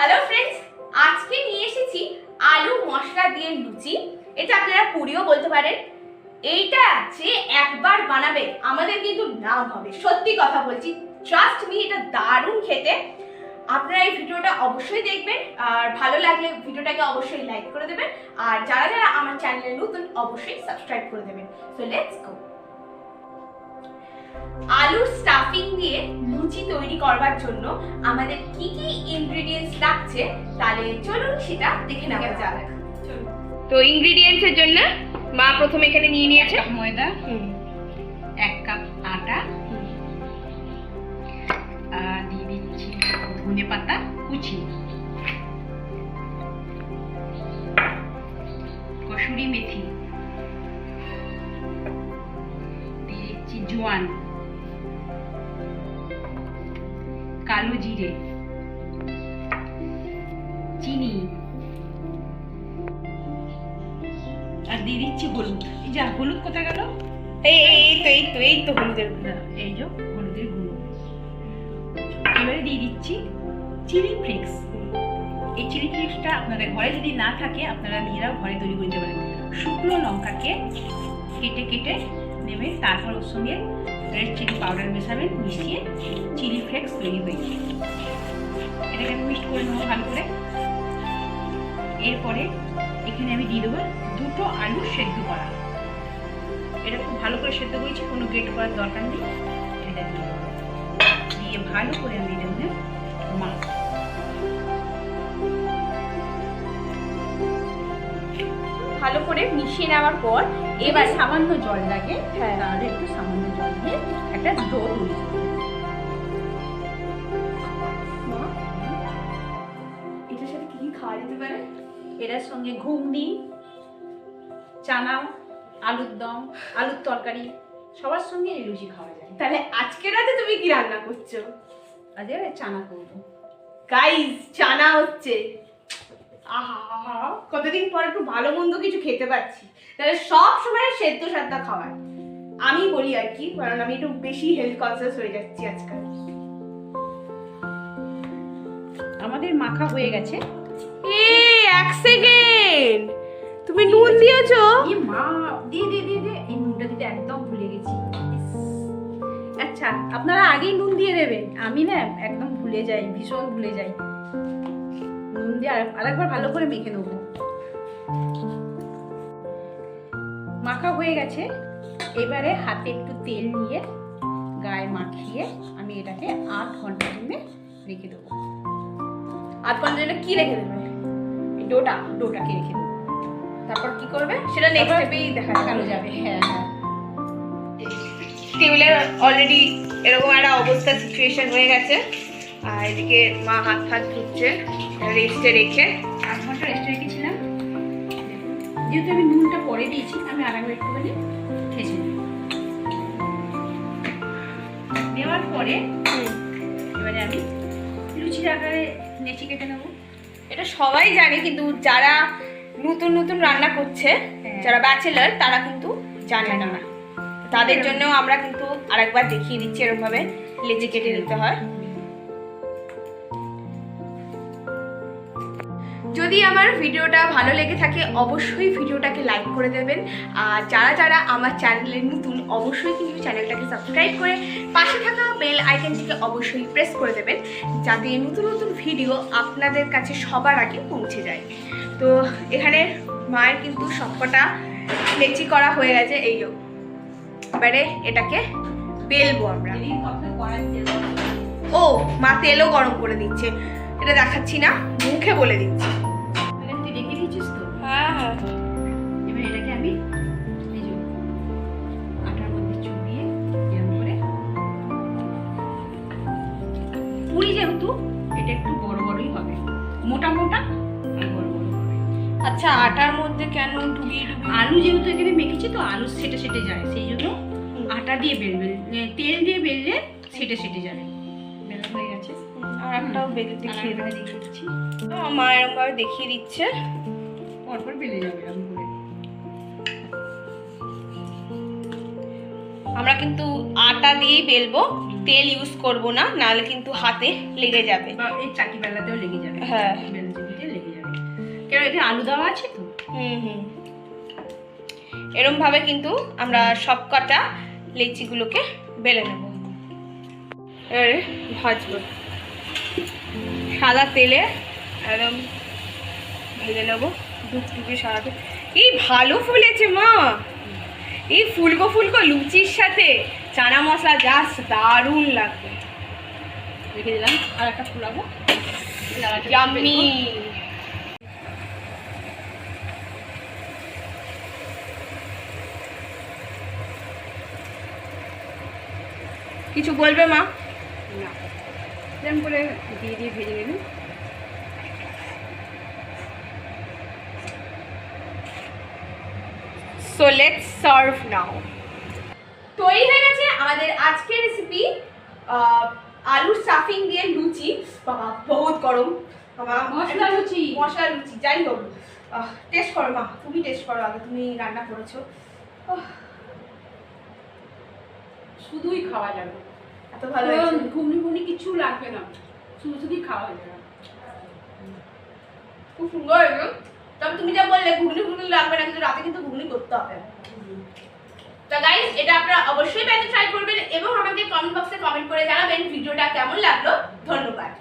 Hello friends, আজকে নিয়ে এসেছি আলু মশলা দিয়ে লুচি। এটা আপনারা পুরিও বলতে পারেন। এইটা যে একবার বানাবে আমাদের কিন্তু নাম হবে, সত্যি কথা বলছি, ট্রাস্ট মি, এটা দারুণ খেতে। আপনারা এই ভিডিওটা অবশ্যই দেখবেন, আর ভালো লাগলে ভিডিওটাকে অবশ্যই লাইক করে দেবেন, আর যারা যারা আমার চ্যানেলে নতুন অবশ্যই সাবস্ক্রাইব করে দেবেন। So let's go. আলুর স্টাফিং দিয়ে লুচি তৈরি করবার জন্য আমাদের কি কি ইনগ্রেডিয়েন্টস লাগছে তাহলে চলুন সেটা দেখে নেওয়া যাক। তো ইনগ্রেডিয়েন্টস এর জন্য মা প্রথমে এখানে নিয়ে নিয়েছে ময়দা, 1 কাপ আটা, দিয়ে দিচ্ছি ধনে পাতা কুচি, কসুরি মেথি, দিয়ে দিচ্ছি জোয়ান, কালো জিরে, চিনি, আর দিয়ে দিচ্ছি হলুদ। এই যা হলুদ কোথায় গেল? এই তো হলুদের গুঁড়ো। এই যে হলুদের গুঁড়ো। এবারে দিয়ে দিচ্ছি চিলি ফ্লেক্স। এই চিলি ফ্লেক্সটা আপনাদের ঘরে যদি না থাকে আপনারা নিজেরাও ঘরে তৈরি করে নিতে পারেন। শুকনো লঙ্কাকে কেটে কেটে নেবে, তারপর ওর সঙ্গে রেড চিলি পাউডার মেশাবেন, মিশিয়ে চিলি ফ্লেক্স তৈরি হয়ে যাবে। এটাকে আমি মিক্সড করে নেবো ভালো করে। এরপরে এখানে আমি দিয়ে দেবো 2টো আলু সেদ্ধ করা। এটা খুব ভালো করে সেদ্ধ করেছি, কোনো গ্রেট করার দরকার নেই। এটা দিয়ে দেবো, দিয়ে ভালো করে আমি এটা মাখবো। ভালো করে মিশিয়ে নেওয়ার পর এবার সামান্য জল লাগে, হ্যাঁ, তাহলে একটু সামান্য জল দিয়ে একটা ডো তৈরি করবো। এটার সাথে কি কি খাওয়া যেতে পারে? এটার সঙ্গে ঘুগনি, চানা, আলুর দম, আলুর তরকারি, সবার সঙ্গে এই লুচি খাওয়া যায়। তাহলে আজকে রাতে তুমি কি রান্না করছো? আজকে চানা করবো। গাইস, চানা হচ্ছে। আহা, কতদিন পর একটু ভালো মন্দ কিছু খেতে পাচ্ছি। তাহলে সব সময় সেদ্ধ সাদ্দা খাওয়ার আমি বলি আর কি, কারণ আমি একটু বেশি হেলথ কনসিয়াস হয়ে যাচ্ছি আজকাল। আমাদের মাখা হয়ে গেছে। এক সেকেন্ড, তুমি নুন দিয়েছো? এই মা, দিয়ে এই নুনটা দিতে একদম ভুলে গেছি। আচ্ছা, আপনারা আগেই নুন দিয়ে দেবেন, আমি না একদম ভুলে যাই, ভীষণ ভুলে যাই। নুন দিয়ে আরেকবার ভালো করে মেখে নেবো। মাখা হয়ে গেছে। এবারে হাতে একটু তেল নিয়ে গায়ে মাখিয়ে আমি এটাকে 8 ঘন্টার জন্য রেখে দেবো। 8 ঘন্টার জন্য কি রেখে দেবে? ডোটাকে রেখে দেবো। তারপর কি করবে সেটা নেক্সট স্টেপেই দেখানো যাবে। হ্যাঁ, টেবিলের অলরেডি এরকম একটা অবস্থা, সিচুয়েশন হয়ে গেছে, আর এদিকে মা হাত ধুচ্ছে রেস্টে রেখে। 8 ঘন্টা রেস্টে রেখেছিলাম। যেহেতু আমি নুনটা পরে দিয়েছি, আমি আরেকবার একটুখানি খেয়েছি। দেওয়ার পরে এবারে আমি লুচির আকারে নেচি কেটে নেবো। এটা সবাই জানে, কিন্তু যারা নতুন নতুন রান্না করছে, যারা ব্যাচেলার, তারা কিন্তু জানে না। তাদের জন্য আমরা কিন্তু আরেকবার দেখিয়ে দিচ্ছি এরকম ভাবে লেচি কেটে নিতে হয়। যদি আমার ভিডিওটা ভালো লেগে থাকে অবশ্যই ভিডিওটাকে লাইক করে দেবেন, আর যারা যারা আমার চ্যানেলে নতুন অবশ্যই কিন্তু চ্যানেলটাকে সাবস্ক্রাইব করে পাশে থাকা বেল আইকনটিকে অবশ্যই প্রেস করে দেবেন, যাতে নতুন নতুন ভিডিও আপনাদের কাছে সবার আগে পৌঁছে যায়। তো এখানে মায়ের কিন্তু সবকটা লেচি করা হয়ে গেছে। এই লোক, এবারে এটাকে বেলবো আমরা। ও, মা তেলও গরম করে দিচ্ছে, এটা দেখাচ্ছি না, মুখে বলে দিচ্ছি। তুই রেখে দিয়েছিস তো? হ্যাঁ হ্যাঁ। এবার এটাকে আমি এই যে আটার মধ্যে চুবিয়ে এরকম করে, পুরি যেহেতু এটা একটু বড় বড়ই হবে, মোটা মোটা আর বড় বড় হবে। আচ্ছা, আটার মধ্যে কেন ডুবিয়ে ডুবিয়ে? আলু যেহেতু এখানে মেখেছি তো আলু সেটে সেটে যায়, সেই জন্য আটা দিয়ে বেলবে, তেল দিয়ে বেললে সেটে সেটে যাবে। বেলা হয়ে গেছে, আর একটাও বেলে দেখিয়ে দিচ্ছি। মা এরকম ভাবে দেখিয়ে দিচ্ছে, পরপর বেলে যাবে এরকম করে। আমরা কিন্তু আটা দিয়েই বেলবো, তেল ইউজ করব না, নাহলে কিন্তু হাতে লেগে যাবে, বা এই চাকি বেলাতেও লেগে যাবে। হ্যাঁ, বেলচিতে লেগে যাবে, কেন এটা আলু দেওয়া আছে তো। এরম ভাবে কিন্তু আমরা সব কটা লেচিগুলোকে বেলে নেব। এবারে ভাজবো সাদা তেলে, একদম ভেজে নেবো টুকটুকি সাদা তেল। এই ভালো ফুলেছে মা, এই ফুলকো ফুলকো লুচির সাথে চানা মশলা জাস্ট দারুণ লাগবে। রেখে দিলাম, আর একটা ফুলাবো। ইয়াম্মি। কিছু বলবে মা? না, এরকম করে দিয়ে দিয়ে ভেজে নেবেন। সো লেটস সার্ভ নাও। তৈরি হয়ে গেছে আমাদের আজকের রেসিপি, আলুর স্টাফিং দিয়ে লুচি। বাবা বহুত গরম, মশলা লুচি। মশলা লুচি যাই হোক, টেস্ট করো মা, তুমি টেস্ট করো আগে, তুমি রান্না করেছো। শুধুই খাওয়া যাবে, এত ভালো হয়েছে। ঘুগনি ঘুগনি কিছু লাগবে না, শুধু শুধুই খাওয়া যাবে। খুব সুন্দর হয়েছে। তবে তুমি যা বললে ঘুগনি ঘুগনি লাগবে না, কিন্তু রাতে কিন্তু ঘুগনি করতে হবে। তো গাইস, এটা আপনারা অবশ্যই বাড়িতে ট্রাই করবেন এবং আমাকে কমেন্ট বক্সে কমেন্ট করে জানাবেন ভিডিওটা কেমন লাগলো। ধন্যবাদ।